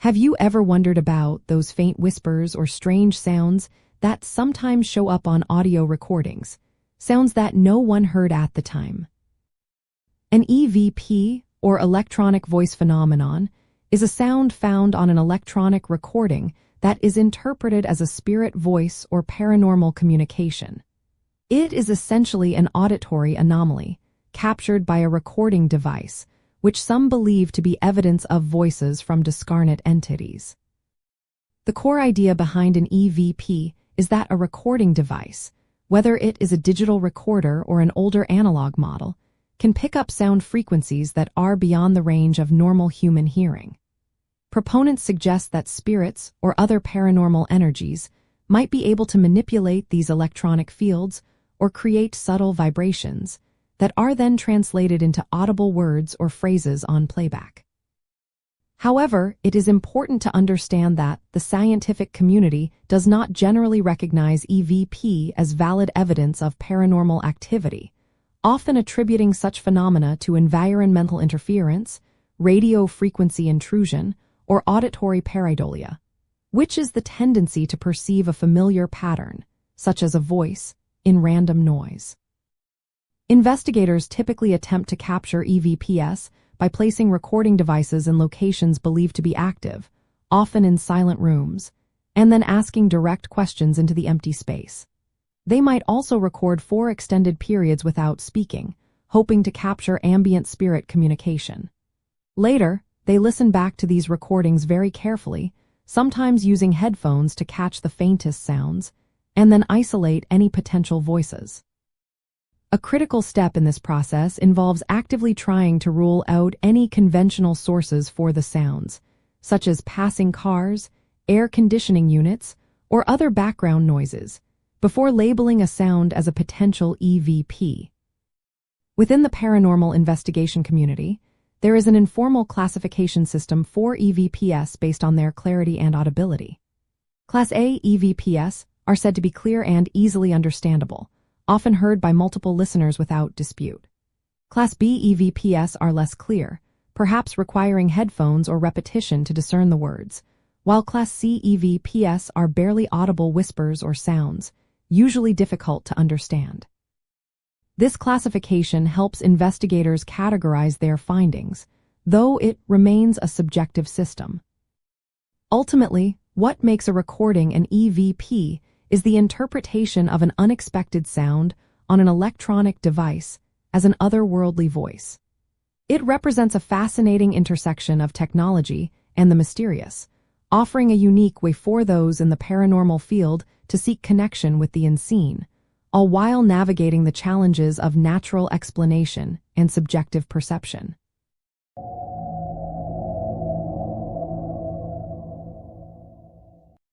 Have you ever wondered about those faint whispers or strange sounds that sometimes show up on audio recordings, sounds that no one heard at the time? An EVP, or electronic voice phenomenon, is a sound found on an electronic recording that is interpreted as a spirit voice or paranormal communication. It is essentially an auditory anomaly, captured by a recording device, which some believe to be evidence of voices from discarnate entities. The core idea behind an EVP is that a recording device, whether it is a digital recorder or an older analog model, can pick up sound frequencies that are beyond the range of normal human hearing. Proponents suggest that spirits or other paranormal energies might be able to manipulate these electronic fields or create subtle vibrations that are then translated into audible words or phrases on playback. However, it is important to understand that the scientific community does not generally recognize EVP as valid evidence of paranormal activity, often attributing such phenomena to environmental interference, radio frequency intrusion, or auditory pareidolia, which is the tendency to perceive a familiar pattern, such as a voice, in random noise. Investigators typically attempt to capture EVPs by placing recording devices in locations believed to be active, often in silent rooms, and then asking direct questions into the empty space. They might also record for extended periods without speaking, hoping to capture ambient spirit communication. Later, they listen back to these recordings very carefully, sometimes using headphones to catch the faintest sounds, and then isolate any potential voices. A critical step in this process involves actively trying to rule out any conventional sources for the sounds, such as passing cars, air conditioning units, or other background noises, before labeling a sound as a potential EVP. Within the paranormal investigation community, there is an informal classification system for EVPs based on their clarity and audibility. Class A EVPs are said to be clear and easily understandable, often heard by multiple listeners without dispute. Class B EVPs are less clear, perhaps requiring headphones or repetition to discern the words, while Class C EVPs are barely audible whispers or sounds, usually difficult to understand. This classification helps investigators categorize their findings, though it remains a subjective system. Ultimately, what makes a recording an EVP is the interpretation of an unexpected sound on an electronic device as an otherworldly voice. It represents a fascinating intersection of technology and the mysterious, offering a unique way for those in the paranormal field to seek connection with the unseen, all while navigating the challenges of natural explanation and subjective perception.